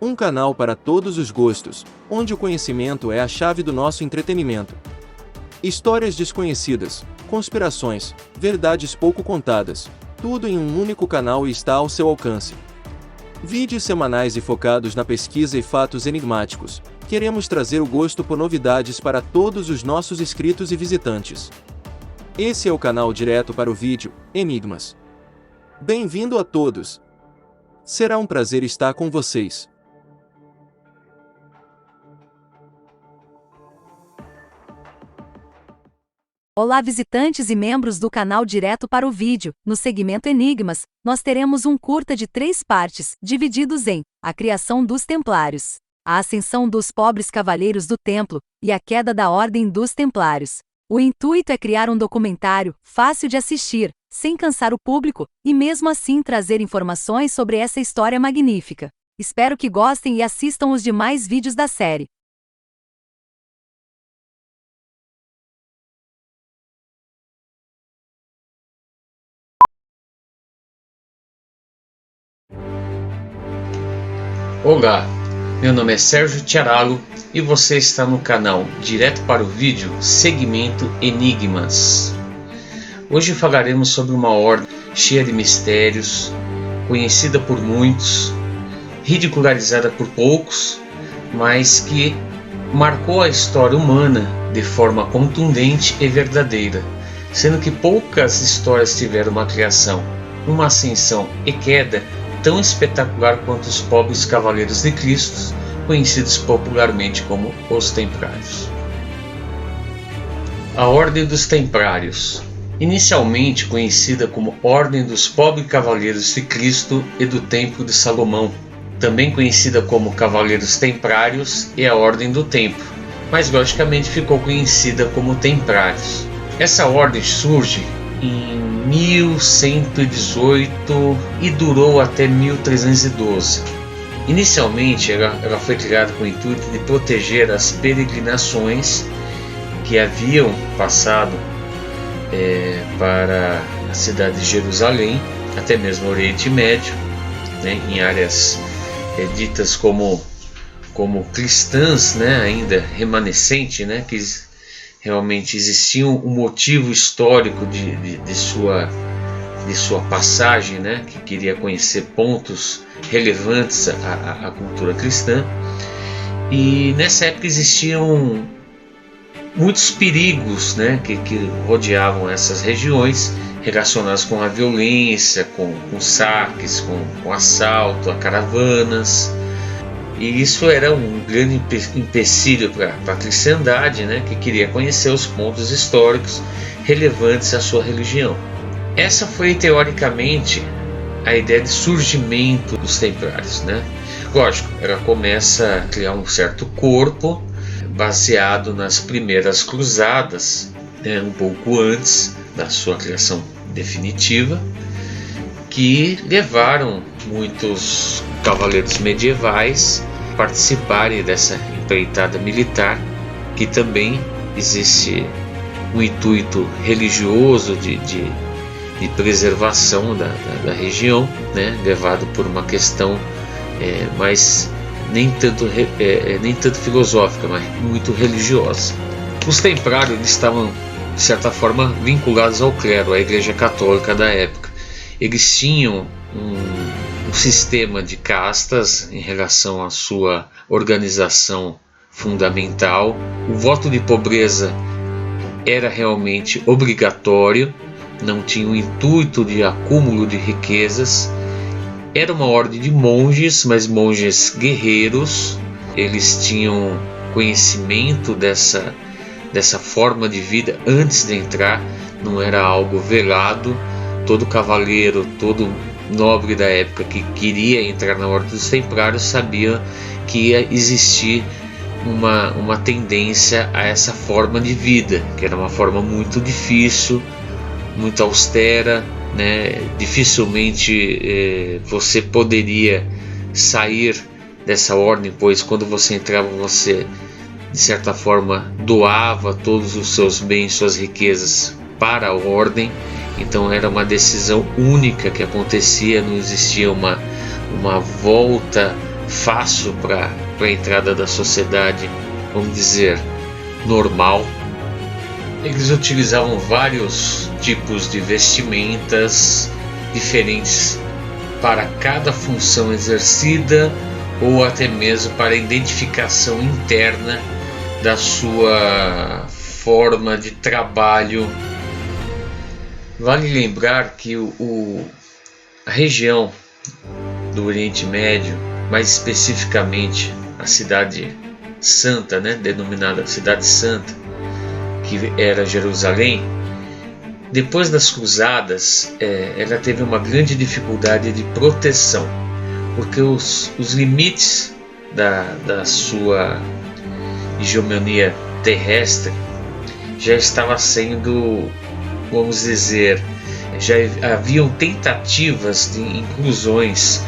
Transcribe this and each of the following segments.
Um canal para todos os gostos, onde o conhecimento é a chave do nosso entretenimento. Histórias desconhecidas, conspirações, verdades pouco contadas, tudo em um único canal e está ao seu alcance. Vídeos semanais e focados na pesquisa e fatos enigmáticos. Queremos trazer o gosto por novidades para todos os nossos inscritos e visitantes. Esse é o canal direto para o vídeo, Enigmas. Bem-vindo a todos! Será um prazer estar com vocês. Olá, visitantes e membros do canal Direto para o Vídeo. No segmento Enigmas, nós teremos um curta de 3 partes, divididos em A Criação dos Templários, A Ascensão dos Pobres Cavaleiros do Templo e a Queda da Ordem dos Templários. O intuito é criar um documentário fácil de assistir, sem cansar o público, e mesmo assim trazer informações sobre essa história magnífica. Espero que gostem e assistam os demais vídeos da série. Olá, meu nome é Sérgio Tiaralo e você está no canal Direto para o Vídeo, segmento Enigmas. Hoje falaremos sobre uma ordem cheia de mistérios, conhecida por muitos, ridicularizada por poucos, mas que marcou a história humana de forma contundente e verdadeira, sendo que poucas histórias tiveram uma criação, uma ascensão e queda tão espetacular quanto os pobres cavaleiros de Cristo, conhecidos popularmente como os Templários. A Ordem dos Templários, inicialmente conhecida como Ordem dos Pobres Cavaleiros de Cristo e do Templo de Salomão, também conhecida como Cavaleiros Templários e a Ordem do Templo, mas logicamente ficou conhecida como Templários. Essa ordem surge em 1118 e durou até 1312. Inicialmente ela foi criada com o intuito de proteger as peregrinações que haviam passado para a cidade de Jerusalém, até mesmo o Oriente Médio, né, em áreas ditas como cristãs, né, ainda remanescente, né, que realmente existia um motivo histórico de sua passagem, né, que queria conhecer pontos relevantes à cultura cristã. E nessa época existiam muitos perigos, né, que rodeavam essas regiões, relacionados com a violência, com saques, com assalto a caravanas. E isso era um grande empecilho para a cristandade, né, que queria conhecer os pontos históricos relevantes à sua religião. Essa foi, teoricamente, a ideia de surgimento dos Templários, né? Lógico, ela começa a criar um certo corpo, baseado nas primeiras cruzadas, né, um pouco antes da sua criação definitiva, que levaram muitos cavaleiros medievais participarem dessa empreitada militar, que também existe um intuito religioso de preservação da região, né, levado por uma questão mas nem tanto filosófica, mas muito religiosa. Os templários estavam, de certa forma, vinculados ao clero, à Igreja Católica da época. Eles tinham um sistema de castas em relação à sua organização fundamental. O voto de pobreza era realmente obrigatório, não tinha o intuito de acúmulo de riquezas. Era uma ordem de monges, mas monges guerreiros. Eles tinham conhecimento dessa forma de vida antes de entrar, não era algo velado. Todo cavaleiro, todo nobre da época que queria entrar na Ordem dos Templários sabia que ia existir uma tendência a essa forma de vida, que era uma forma muito difícil, muito austera, né? Dificilmente você poderia sair dessa ordem, pois quando você entrava, você de certa forma doava todos os seus bens, suas riquezas para a ordem. Então era uma decisão única que acontecia, não existia uma volta fácil para a entrada da sociedade, vamos dizer, normal. Eles utilizavam vários tipos de vestimentas diferentes para cada função exercida ou até mesmo para a identificação interna da sua forma de trabalho. Vale lembrar que a região do Oriente Médio, mais especificamente a Cidade Santa, denominada Cidade Santa, que era Jerusalém, depois das cruzadas, ela teve uma grande dificuldade de proteção, porque os limites da sua hegemonia terrestre já estava sendo, vamos dizer, já haviam tentativas de inclusões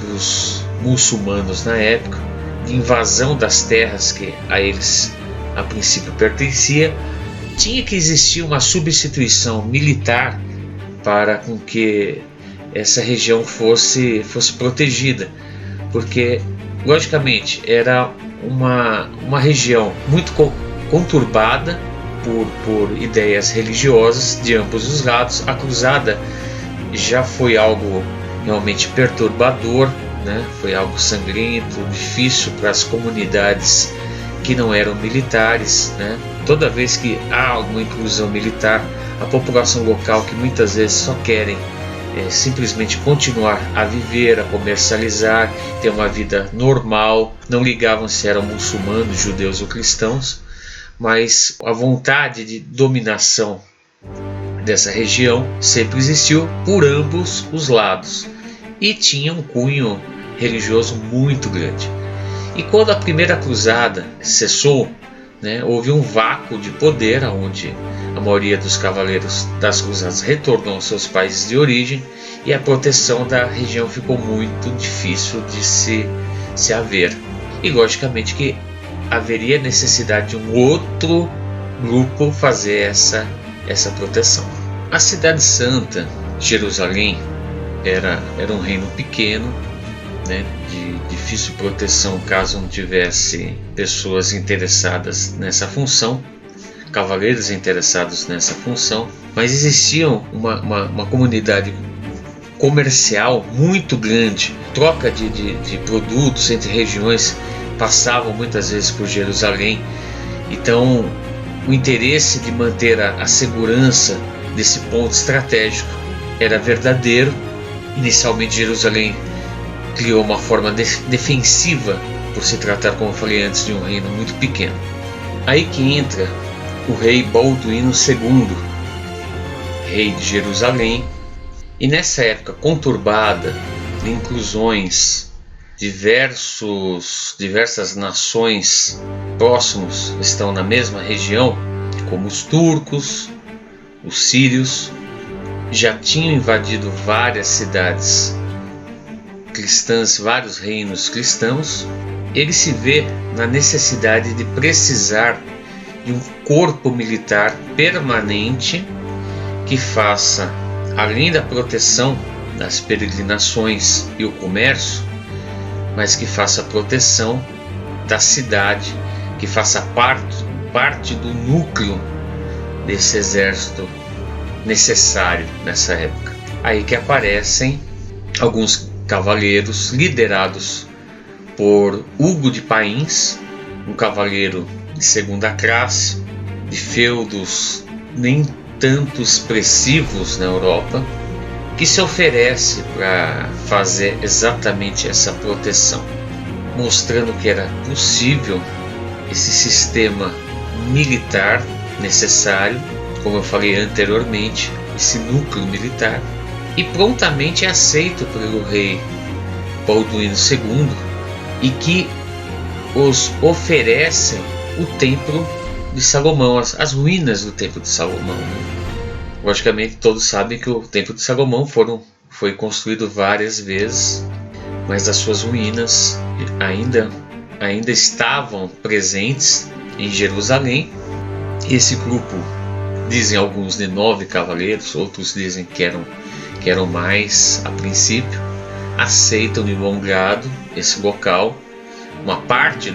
dos muçulmanos na época, de invasão das terras que a eles a princípio pertencia. Tinha que existir uma substituição militar para com que essa região fosse protegida, porque logicamente era uma região muito conturbada por ideias religiosas de ambos os lados. A cruzada já foi algo realmente perturbador, foi algo sangrento, difícil para as comunidades que não eram militares. Toda vez que há alguma inclusão militar, a população local, que muitas vezes só querem simplesmente continuar a viver, a comercializar, ter uma vida normal, não ligavam se eram muçulmanos, judeus ou cristãos, mas a vontade de dominação dessa região sempre existiu por ambos os lados e tinha um cunho religioso muito grande. E quando a primeira cruzada cessou, houve um vácuo de poder, onde a maioria dos cavaleiros das cruzadas retornou aos seus países de origem e a proteção da região ficou muito difícil de se haver. E logicamente que haveria necessidade de um outro grupo fazer essa proteção. A Cidade Santa, Jerusalém, era um reino pequeno, de difícil proteção caso não tivesse pessoas interessadas nessa função, cavaleiros interessados nessa função, mas existia uma comunidade comercial muito grande, troca de produtos entre regiões passavam muitas vezes por Jerusalém. Então o interesse de manter a segurança desse ponto estratégico era verdadeiro. Inicialmente Jerusalém criou uma forma defensiva, por se tratar, como eu falei antes, de um reino muito pequeno. Aí que entra o rei Balduíno II, rei de Jerusalém, e nessa época conturbada de inclusões, diversas nações próximos estão na mesma região, como os turcos, os sírios, já tinham invadido várias cidades cristãs, vários reinos cristãos. Ele se vê na necessidade de precisar de um corpo militar permanente que faça, além da proteção das peregrinações e o comércio, mas que faça a proteção da cidade, que faça parte do núcleo desse exército necessário nessa época. Aí que aparecem alguns cavaleiros liderados por Hugo de Pains, um cavaleiro de segunda classe, de feudos nem tanto expressivos na Europa, que se oferece para fazer exatamente essa proteção, mostrando que era possível esse sistema militar necessário, como eu falei anteriormente, esse núcleo militar, e prontamente é aceito pelo rei Balduíno II, e que os oferecem o Templo de Salomão, as ruínas do Templo de Salomão. Logicamente todos sabem que o Templo de Salomão foi construído várias vezes, mas as suas ruínas ainda estavam presentes em Jerusalém. Esse grupo, dizem alguns, de 9 cavaleiros, outros dizem que eram mais a princípio, aceitam de bom grado esse local, uma parte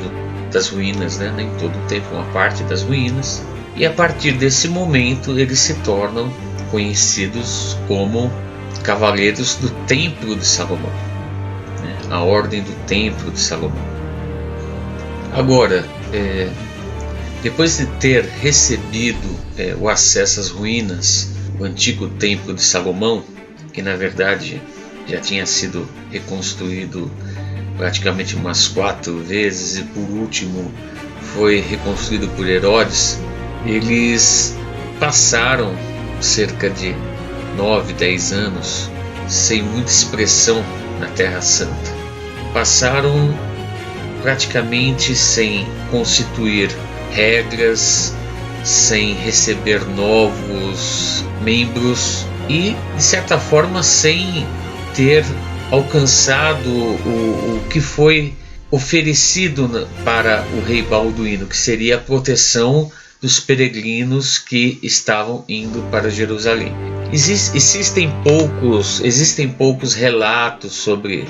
das ruínas, né? Nem todo o templo, uma parte das ruínas, e a partir desse momento eles se tornam conhecidos como Cavaleiros do Templo de Salomão, né? A Ordem do Templo de Salomão. Agora, depois de ter recebido o acesso às ruínas, o antigo Templo de Salomão, que na verdade já tinha sido reconstruído praticamente umas 4 vezes e por último foi reconstruído por Herodes, eles passaram cerca de 9, 10 anos sem muita expressão na Terra Santa. Passaram praticamente sem constituir regras, sem receber novos membros e, de certa forma, sem ter alcançado o que foi oferecido para o rei Balduíno, que seria a proteção dos peregrinos que estavam indo para Jerusalém. Existem poucos relatos sobre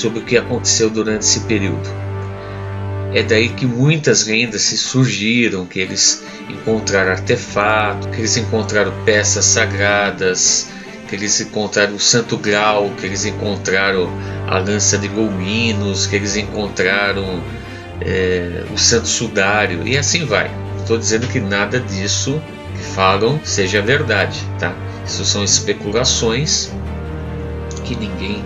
o que aconteceu durante esse período. É daí que muitas lendas se surgiram, que eles encontraram artefatos, que eles encontraram peças sagradas, que eles encontraram o Santo Graal, que eles encontraram a lança de Longinos, que eles encontraram o Santo Sudário, e assim vai. Estou dizendo que nada disso que falam seja verdade, tá? Isso são especulações que ninguém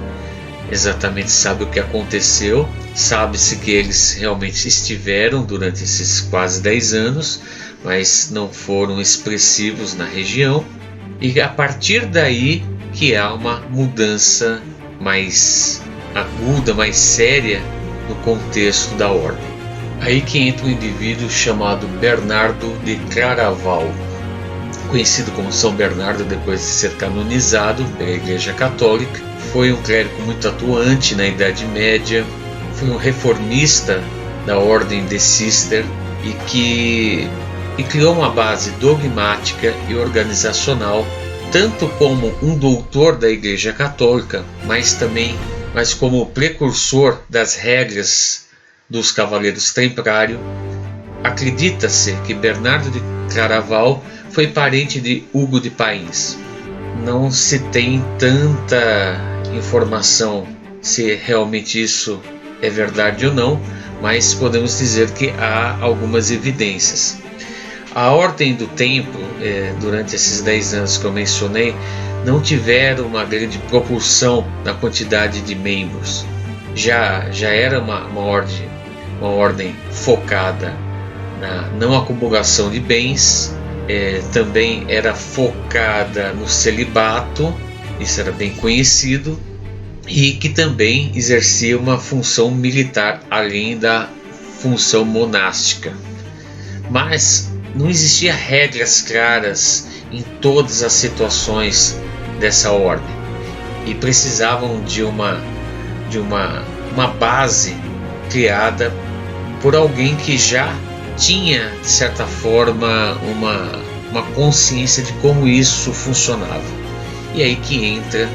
exatamente sabe o que aconteceu. Sabe-se que eles realmente estiveram durante esses quase 10 anos, mas não foram expressivos na região. E a partir daí que há uma mudança mais aguda, mais séria no contexto da ordem. Aí que entra um indivíduo chamado Bernardo de Claraval, conhecido como São Bernardo depois de ser canonizado pela Igreja Católica. Foi um clérigo muito atuante na Idade Média, foi um reformista da Ordem de Cister e criou uma base dogmática e organizacional, tanto como um doutor da Igreja Católica, mas como precursor das regras dos Cavaleiros Templários. Acredita-se que Bernardo de Claraval foi parente de Hugo de País. Não se tem tanta informação se realmente isso é verdade ou não, mas podemos dizer que há algumas evidências. A Ordem do Templo, durante esses 10 anos que eu mencionei, não tiveram uma grande propulsão na quantidade de membros. Já era uma ordem focada na não acumulação de bens, também era focada no celibato, isso era bem conhecido, e que também exercia uma função militar além da função monástica. Mas não existiam regras claras em todas as situações dessa ordem e precisavam de uma base criada por alguém que já tinha, de certa forma, uma consciência de como isso funcionava. E aí que entra,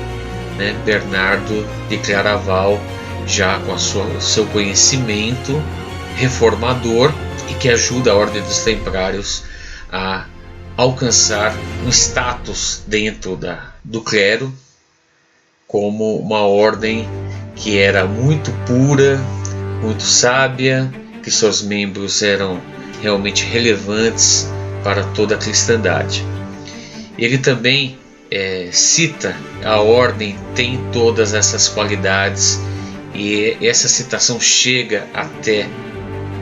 né, Bernardo de Claraval, já com seu conhecimento reformador, e que ajuda a Ordem dos Templários a alcançar um status dentro do clero como uma ordem que era muito pura, muito sábia, que seus membros eram realmente relevantes para toda a cristandade. Ele também cita a ordem tem todas essas qualidades, e essa citação chega até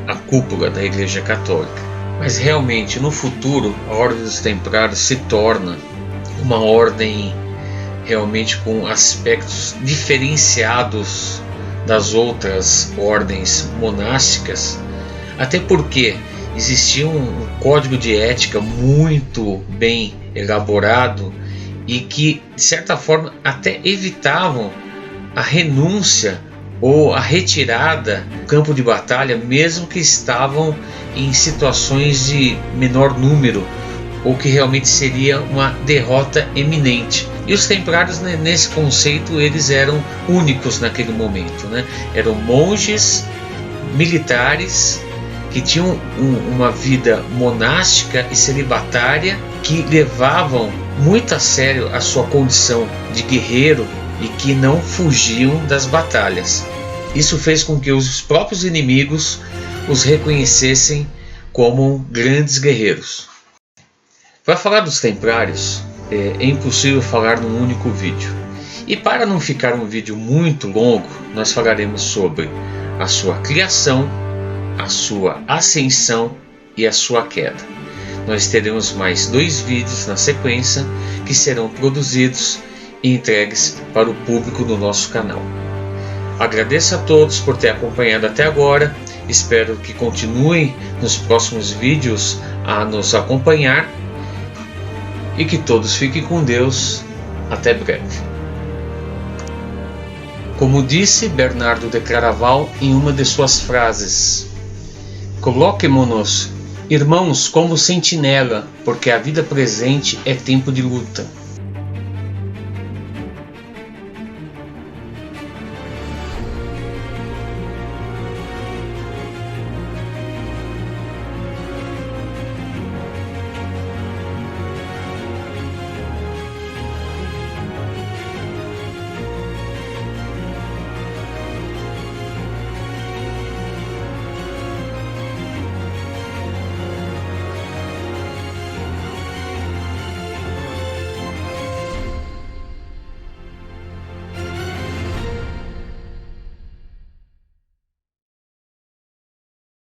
a cúpula da Igreja Católica. Mas realmente no futuro a Ordem dos Templários se torna uma ordem realmente com aspectos diferenciados das outras ordens monásticas, até porque existia um código de ética muito bem elaborado e que, de certa forma, até evitavam a renúncia ou a retirada do campo de batalha, mesmo que estavam em situações de menor número ou que realmente seria uma derrota eminente. E os templários, né, nesse conceito, eles eram únicos naquele momento, né? Eram monges militares que tinham uma vida monástica e celibatária, que levavam muito a sério a sua condição de guerreiro e que não fugiam das batalhas. Isso fez com que os próprios inimigos os reconhecessem como grandes guerreiros. Para falar dos templários, é impossível falar num único vídeo. E para não ficar um vídeo muito longo, nós falaremos sobre a sua criação, a sua ascensão e a sua queda. Nós teremos mais 2 vídeos na sequência que serão produzidos e entregues para o público do nosso canal. Agradeço a todos por ter acompanhado até agora. Espero que continuem nos próximos vídeos a nos acompanhar e que todos fiquem com Deus. Até breve. Como disse Bernardo de Claraval em uma de suas frases: coloquemo-nos, irmãos, como sentinela, porque a vida presente é tempo de luta.